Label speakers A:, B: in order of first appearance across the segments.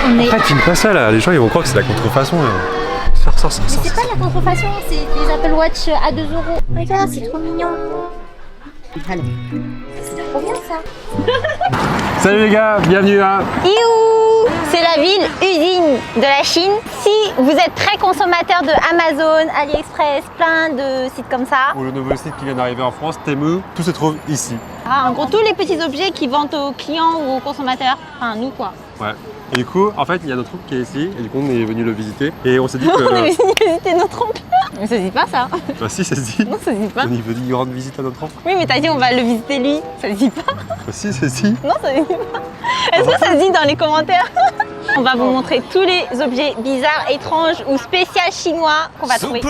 A: on est...
B: Arrête, filme pas ça là, les gens ils vont croire que c'est la contrefaçon là. Sors.
A: C'est pas la contrefaçon, c'est des Apple Watch à 2 €. Regarde, c'est trop mignon. Allez. C'est trop bien ça.
B: Salut les gars, bienvenue à
A: Yiou! C'est la ville usine de la Chine. Si vous êtes très consommateur de Amazon, AliExpress, plein de sites comme ça.
B: Ou le nouveau site qui vient d'arriver en France, Temu, tout se trouve ici.
A: En gros, tous les petits objets qui vendent aux clients ou aux consommateurs. Enfin, nous quoi.
B: Ouais. Et du coup, en fait, il y a notre oncle qui est ici, et du coup, on est venu le visiter. Et on s'est dit que.
A: On est venu visiter notre oncle. Mais ça se dit pas ça.
B: Bah, si, ça se dit.
A: Non, ça se dit pas.
B: On est venu rendre visite à notre oncle.
A: Oui, mais t'as dit on va le visiter lui. Ça se dit pas.
B: Bah, si, ça se dit.
A: Non, ça se dit pas. Est-ce que ça se dit dans les commentaires? On va vous montrer tous les objets bizarres, étranges ou spéciaux chinois qu'on va trouver.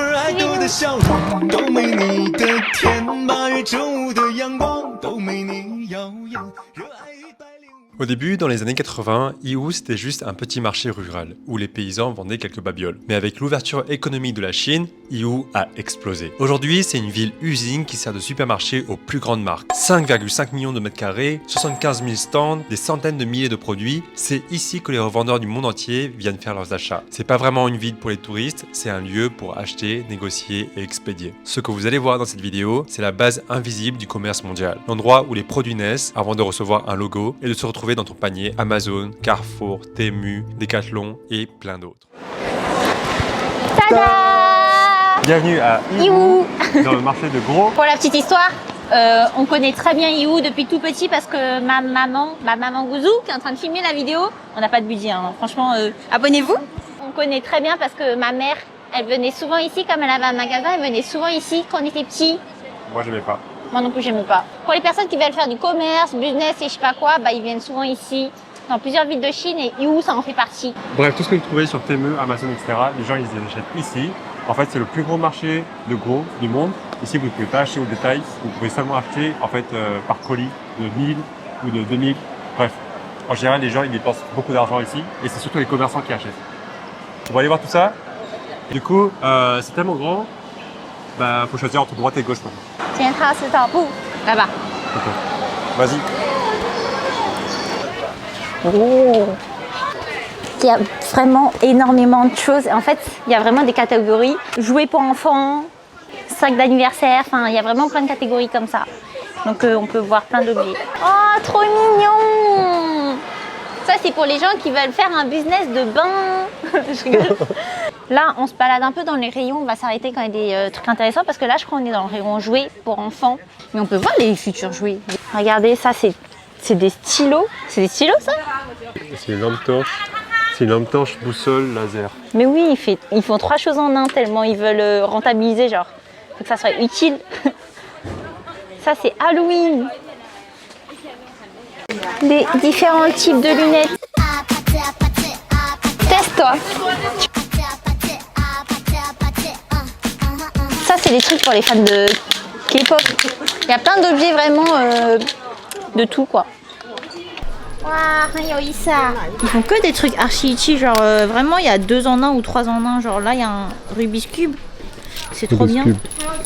B: Au début, dans les années 80, Yiwu c'était juste un petit marché rural où les paysans vendaient quelques babioles. Mais avec l'ouverture économique de la Chine, Yiwu a explosé. Aujourd'hui, c'est une ville-usine qui sert de supermarché aux plus grandes marques. 5,5 millions de mètres carrés, 75 000 stands, des centaines de milliers de produits. C'est ici que les revendeurs du monde entier viennent faire leurs achats. C'est pas vraiment une ville pour les touristes, c'est un lieu pour acheter, négocier et expédier. Ce que vous allez voir dans cette vidéo, c'est la base invisible du commerce mondial. L'endroit où les produits naissent avant de recevoir un logo et de se retrouver dans ton panier Amazon, Carrefour, Temu, Decathlon et plein d'autres.
A: Tada!
B: Bienvenue à Yiwu, dans le marché de gros.
A: Pour la petite histoire, on connaît très bien Yiwu depuis tout petit parce que ma maman Gouzou, qui est en train de filmer la vidéo, on n'a pas de budget, hein. Franchement, abonnez-vous. On connaît très bien parce que ma mère, elle venait souvent ici, comme elle avait un magasin, elle venait souvent ici quand on était petits.
B: Moi, je n'aimais pas.
A: Moi non plus, j'aime pas. Pour les personnes qui veulent faire du commerce, business et je sais pas quoi, bah, ils viennent souvent ici, dans plusieurs villes de Chine et Yiwu, ça en fait partie.
B: Bref, tout ce que vous trouvez sur Temu, Amazon, etc., les gens, ils les achètent ici. En fait, c'est le plus gros marché de gros du monde. Ici, vous ne pouvez pas acheter au détail. Vous pouvez seulement acheter, en fait, par colis de 1000 ou de 2000. Bref, en général, les gens, ils dépensent beaucoup d'argent ici. Et c'est surtout les commerçants qui achètent. On va aller voir tout ça. Du coup, c'est tellement grand, bah, faut choisir entre droite et gauche maintenant.
A: Là-bas.
B: Ok. Vas-y.
A: Oh. Il y a vraiment énormément de choses. En fait, il y a vraiment des catégories. Jouets pour enfants, sacs d'anniversaire, enfin, il y a vraiment plein de catégories comme ça. Donc, on peut voir plein d'objets. Oh, trop mignon! Ça, c'est pour les gens qui veulent faire un business de bain. Je rigole. Là, on se balade un peu dans les rayons. On va s'arrêter quand il y a des trucs intéressants parce que là, je crois qu'on est dans le rayon jouets pour enfants. Mais on peut voir les futurs jouets. Regardez, ça, c'est des stylos. C'est des stylos, ça?
B: C'est une lampe torche. C'est une lampe torche, boussole, laser.
A: Mais oui, ils font 3 choses en un tellement ils veulent rentabiliser, genre. Faut que ça soit utile. Ça, c'est Halloween. Des différents types de lunettes. Teste-toi. Ça, c'est des trucs pour les fans de K-pop. Il y a plein d'objets vraiment de tout, quoi. Ils font que des trucs archi utile, genre vraiment il y a 2 en 1 ou 3 en 1. Genre là, il y a un Rubik's Cube. C'est trop bien.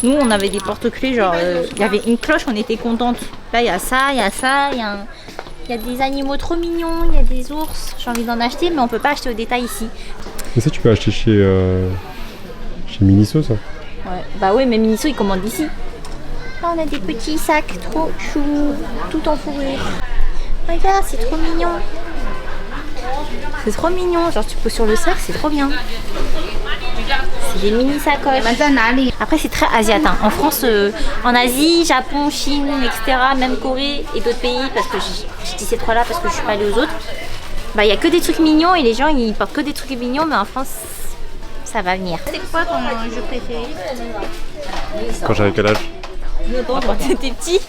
A: Nous, on avait des porte-clés, genre il y avait une cloche, on était contente. Là, il y a ça, il y a ça, il y a des animaux trop mignons, il y a des ours. J'ai envie d'en acheter, mais on peut pas acheter au détail ici.
B: Mais ça, tu peux acheter chez Miniso, ça.
A: Ouais, bah ouais, mais Miniso, ils commandent ici. Là, on a des petits sacs trop choux, tout en fourrure. Regarde, c'est trop mignon. C'est trop mignon, genre tu poses sur le sac, c'est trop bien. C'est des mini sacoches. Après, c'est très asiatique. En France, en Asie, Japon, Chine, etc., même Corée et d'autres pays, parce que je dis ces 3-là parce que je suis pas allée aux autres. Bah, il y a que des trucs mignons et les gens ils portent que des trucs mignons, mais en France, ça va venir. C'est quoi ton jeu préféré?
B: Quand j'avais quel âge?
A: Quand t'étais petit.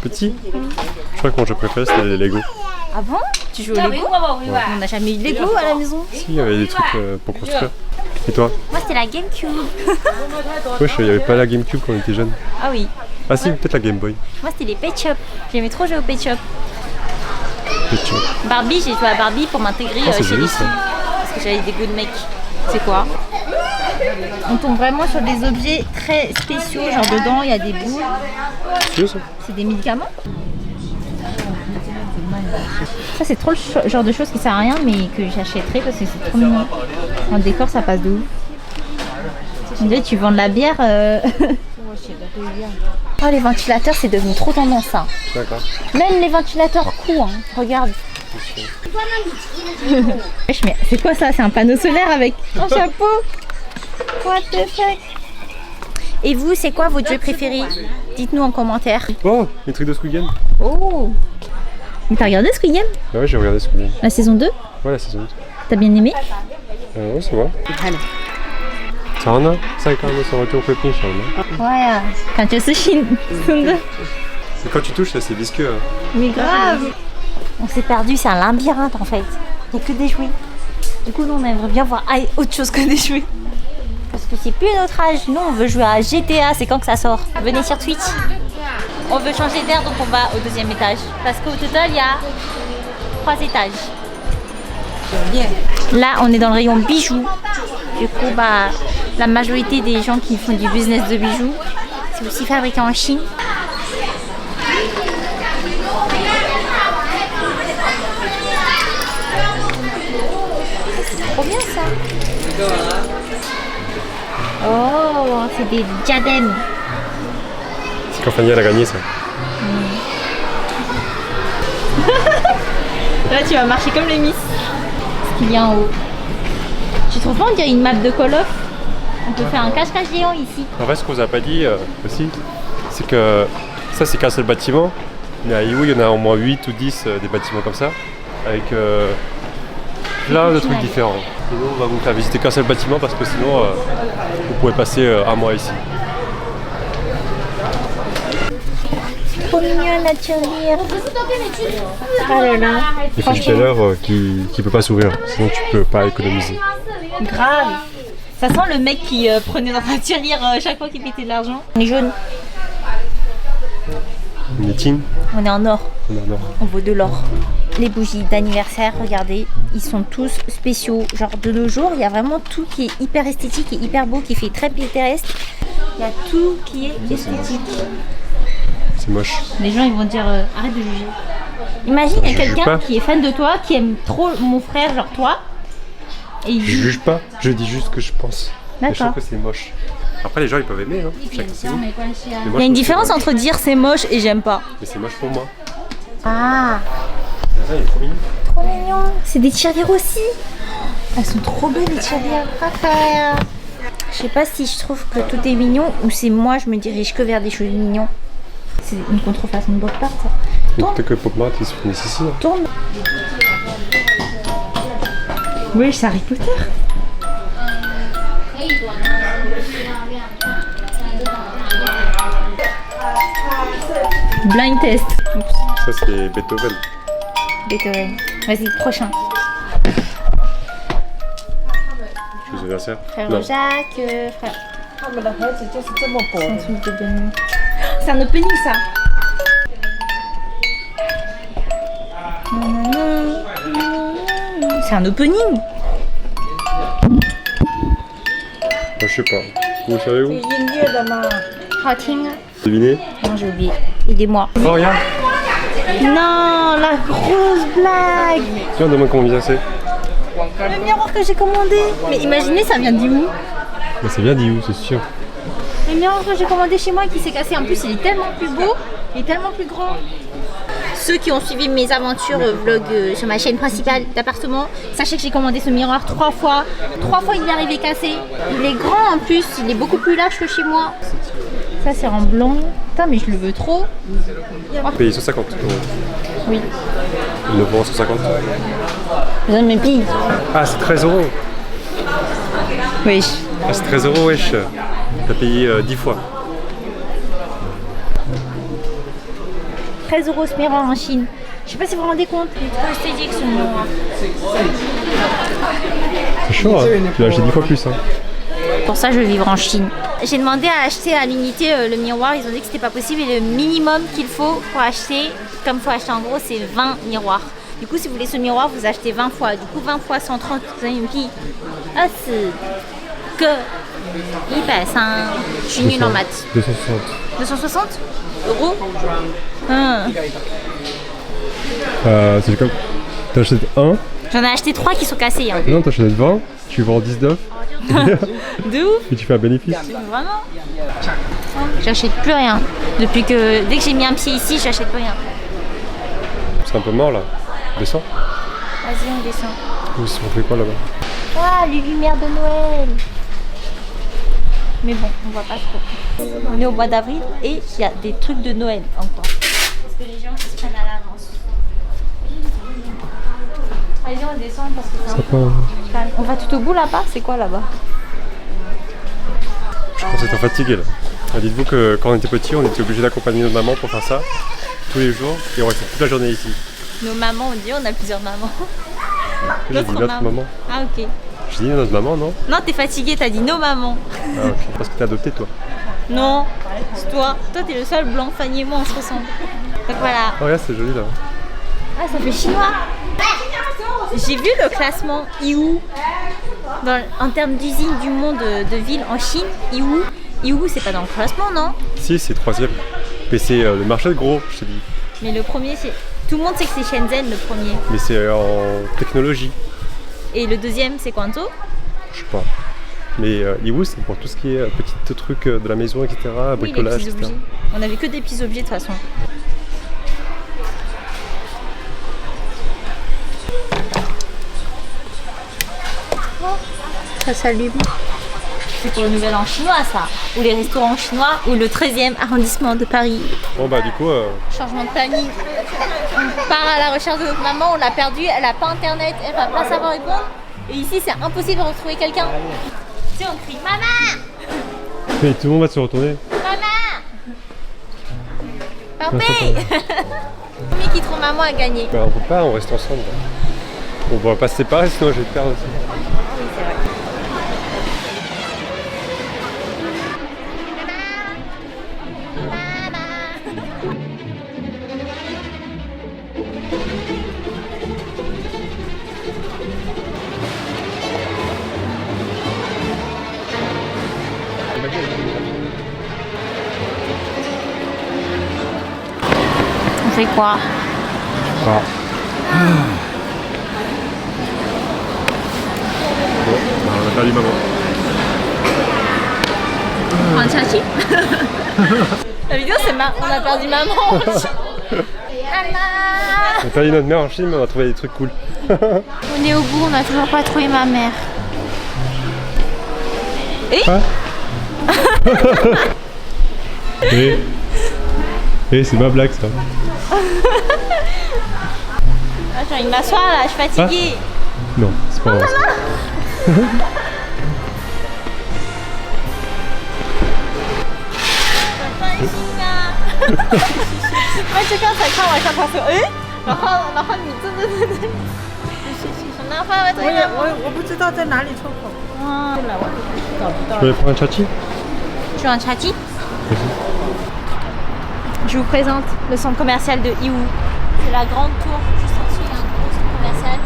B: Petit? Je crois que mon jeu préféré c'était les Lego.
A: Ah bon? Tu joues au Lego? Ouais. On n'a jamais eu de Lego à la maison.
B: Si, il y avait des trucs pour construire. Et toi?
A: Moi c'était la GameCube.
B: Wesh, il n'y avait pas la GameCube quand on était jeune.
A: Ah oui.
B: Ah si, peut-être la Game Boy.
A: Moi c'était les Pet Shop. J'aimais trop jouer au Pet Shop.
B: Pet Shop.
A: Barbie, j'ai joué à Barbie pour m'intégrer chez
B: joli,
A: les
B: ça.
A: filles. Parce que j'avais des goûts de mec. C'est quoi? On tombe vraiment sur des objets très spéciaux, genre dedans il y a des boules.
B: C'est ça.
A: C'est des médicaments? Ça, c'est trop le genre de choses qui sert à rien, mais que j'achèterais parce que c'est trop mignon. En décor, ça passe de ouf. On dirait que tu vends de la bière. Oh, les ventilateurs, c'est devenu trop tendance, ça.
B: D'accord.
A: Même les ventilateurs courts, hein. Regarde. Wesh, mais c'est quoi ça? C'est un panneau solaire avec un chapeau? What the fuck? Et vous, c'est quoi votre jeu préféré? Dites-nous en commentaire.
B: Oh, les trucs de Squid Game.
A: Oh! Mais t'as regardé Squid Game?
B: Ouais, j'ai regardé Squid Game.
A: La saison 2?
B: Ouais, la saison 2.
A: T'as bien aimé?
B: Ouais, c'est vrai. Sana, ça quand même, ça va toujours plus cher.
A: Ouais, quand tu es Chine.
B: Et quand tu touches, c'est visqueux. Hein.
A: Mais grave! On s'est perdu, c'est un labyrinthe en fait. Il n'y a que des jouets. Du coup, nous on aimerait bien voir autre chose que des jouets. Parce que c'est plus notre âge. Nous on veut jouer à GTA, c'est quand que ça sort? Venez sur Twitch. On veut changer d'air donc on va au 2e étage. Parce qu'au total il y a 3 étages. Là on est dans le rayon bijoux. Du coup bah la majorité des gens qui font du business de bijoux, c'est aussi fabriqué en Chine. C'est trop bien ça. Oh, c'est des diadèmes.
B: C'est quand Fanny elle a gagné ça.
A: Là tu vas marcher comme les Miss. Ce qu'il y a en haut. Tu trouves pas on dirait une map de Call of? On peut faire un cache-cache géant ici.
B: En fait, ce qu'on vous a pas dit aussi, c'est que ça c'est qu'un seul bâtiment. Mais à Yiwu, il y en a au moins 8 ou 10 des bâtiments comme ça, avec plein de trucs différents. Et nous, on va vous faire visiter qu'un seul bâtiment parce que sinon, vous pouvez passer un mois ici.
A: Trop mignon la tirelire. Ah là là.
B: Il faut tout à l'heure qui peut pas s'ouvrir, sinon tu peux pas économiser.
A: Grave. Ça sent le mec qui prenait dans sa tirelire chaque fois qu'il mettait de l'argent. On est jaune.
B: On est team.
A: On est en or.
B: On est en or.
A: On vaut de l'or. Les bougies d'anniversaire, regardez, ils sont tous spéciaux. Genre de nos jours, il y a vraiment tout qui est hyper esthétique et hyper beau, qui fait très Pinterest. Il y a tout qui est esthétique.
B: C'est moche.
A: Les gens ils vont dire arrête de juger. Imagine il y a quelqu'un qui est fan de toi, qui aime trop mon frère, genre toi. Et il
B: Je juge pas, je dis juste ce que je pense. Et je trouve
A: D'accord.
B: que c'est moche. Après les gens ils peuvent aimer, hein. Chacun ses goûts. Mais moi,
A: Il y a une
B: je trouve
A: différence
B: que
A: entre dire c'est moche et j'aime pas.
B: mais c'est moche pour moi.
A: Ah,
B: Ça, il est trop mignon.
A: trop mignon. C'est des tirelires aussi. Elles sont trop belles les tirelires. Je sais pas si je trouve que tout est mignon ou c'est moi je me dirige que vers des choses mignons. C'est une contrefaçon de Bob Part ça. Tourne.
B: Peut-être que Pop Mart ils se finissent ici. Hein.
A: Tourne. Oui, c'est Harry Potter. Blind test. Oups.
B: Ça c'est Beethoven.
A: Beethoven. Vas-y, prochain.
B: Joyeux anniversaire.
A: Frère
B: Non.
A: Jacques, frère. C'est un truc de bonne nuit. C'est un opening ça. C'est un opening.
B: Moi, je sais pas. Vous savez où?
A: 好听啊.
B: Devinez.
A: Non, j'ai oublié. Aidez-moi.
B: Oh regarde.
A: Non, la grosse blague.
B: Tiens, demande combien c'est.
A: Le miroir que j'ai commandé. Mais imaginez, ça vient d'où?
B: Mais c'est bien dit où, c'est sûr.
A: Le miroir que j'ai commandé chez moi qui s'est cassé. En plus, il est tellement plus beau. Il est tellement plus grand. Ceux qui ont suivi mes aventures vlog sur ma chaîne principale d'appartement, sachez que j'ai commandé ce miroir 3 fois. 3 fois il est arrivé cassé. Il est grand en plus, il est beaucoup plus large que chez moi. Ça c'est en blanc. Putain mais je le veux trop.
B: Payé 150 €.
A: Oui.
B: Il le vend 150.
A: Je donne mes billes.
B: Ah, c'est 13 €.
A: Oui.
B: Ah, c'est 13 €, wesh. T'as payé 10 fois.
A: 13 € ce miroir en Chine. Je sais pas si vous vous rendez compte. Il est trop esthétique ce miroir.
B: C'est chaud, hein. Tu l'as acheté 10 fois plus. Hein.
A: Pour ça, je vais vivre en Chine. J'ai demandé à acheter à l'unité le miroir. Ils ont dit que c'était pas possible. Et le minimum qu'il faut pour acheter, comme il faut acheter en gros, c'est 20 miroirs. Du coup, si vous voulez ce miroir, vous achetez 20 fois. Du coup, 20 fois 130, vous avez une qui? Ah, c'est que. Il passe, hein. Je suis nulle en maths.
B: 260.
A: 260 euros. Ah.
B: C'est comme... T'achètes un,
A: J'en ai acheté 3 qui sont cassés. Hein.
B: non t'achètes 20, tu vends 19
A: De ouf.
B: et tu fais un bénéfice.
A: Vraiment. J'achète plus rien. Dès que j'ai mis un pied ici, j'achète plus rien.
B: C'est un peu mort là. Descends.
A: Vas-y, on descend.
B: On fait quoi là-bas?
A: Ah, les lumières de Noël. Mais bon, on voit pas trop. On est au mois d'avril et il y a des trucs de Noël encore. Parce que les gens ils se prennent à l'avance. Allez, on descend parce que c'est un peu calme. On va tout au bout là-bas. C'est quoi là-bas?
B: Je pense être fatigué là. Dites-vous que quand on était petit, on était obligé d'accompagner notre maman pour faire ça tous les jours et on restait toute la journée ici.
A: Nos mamans, on dit on a plusieurs mamans.
B: J'ai dit notre maman.
A: Ah ok.
B: J'ai dit notre maman, non?
A: Non, t'es fatigué, t'as dit nos mamans.
B: Ah ok. Parce que t'es adopté toi.
A: Non, c'est toi. Toi, t'es le seul blanc. Fanny et moi, on se ressemble. Donc voilà.
B: Oh regarde, c'est joli là.
A: Ah, ça fait chinois. J'ai vu le classement IWU en termes d'usine du monde de ville en Chine. IWU, c'est pas dans le classement, non?
B: Si, c'est 3ème. Mais c'est le marché de gros, je te dis.
A: Mais le premier, c'est... Tout le monde sait que c'est Shenzhen, le premier.
B: Mais c'est en technologie.
A: Et le deuxième, c'est Guangzhou?
B: Je sais pas. Mais Yiwu, c'est pour tout ce qui est petits trucs de la maison, etc.
A: Oui,
B: Bricolage,
A: les petits
B: etc.
A: objets. On avait que des petits objets de toute façon. Ça s'allume. C'est pour le nouvel an chinois, ça. Ou les restaurants chinois, ou le 13e arrondissement de Paris.
B: Bon bah du coup...
A: Changement de planning. On part à la recherche de notre maman, on l'a perdue, elle n'a pas internet, elle va pas savoir répondre. Et ici, c'est impossible de retrouver quelqu'un. Tu sais, on crie maman!
B: Mais tout le monde va se retourner.
A: Maman! Papé! Premier qui trouve maman a gagné.
B: Bah on peut pas, on reste ensemble. On va pas se séparer sinon je vais te perdre aussi.
A: Oui, c'est vrai. On fait quoi?
B: Ah. Bon, bah, on a perdu maman.
A: Un tchatchi. La vidéo c'est on a perdu maman. Maman.
B: On a perdu notre mère en Chine mais on a trouvé des trucs cool.
A: On est au bout, on a toujours pas trouvé ma mère. Et
B: Quoi? C'est ma blague ça.
A: Attends, il m'assoit là, je suis fatiguée.
B: Non, c'est pas vrai. Tu veux prendre un tchatchi?
A: Tu veux un tchatchi? Je vous présente le centre commercial de Yiwu. C'est la grande tour, juste en dessous, il y a un gros centre commercial.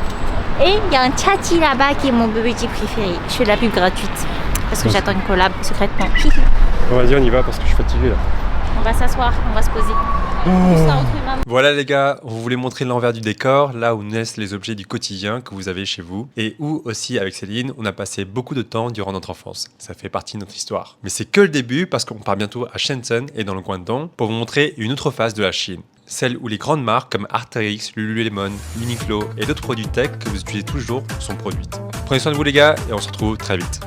A: Et il y a un tchatchi là-bas qui est mon bubble tea préféré. Je fais de la pub gratuite parce que j'attends une collab secrètement.
B: Bon, vas-y, on y va parce que je suis fatigué là.
A: On va s'asseoir, on va se poser.
B: Voilà les gars, on voulait montrer l'envers du décor, là où naissent les objets du quotidien que vous avez chez vous et où aussi avec Céline, on a passé beaucoup de temps durant notre enfance. Ça fait partie de notre histoire. Mais c'est que le début parce qu'on part bientôt à Shenzhen et dans le Guangdong pour vous montrer une autre face de la Chine. Celle où les grandes marques comme Arc'teryx, Lululemon, Uniqlo et d'autres produits tech que vous utilisez toujours sont produites. Prenez soin de vous les gars et on se retrouve très vite.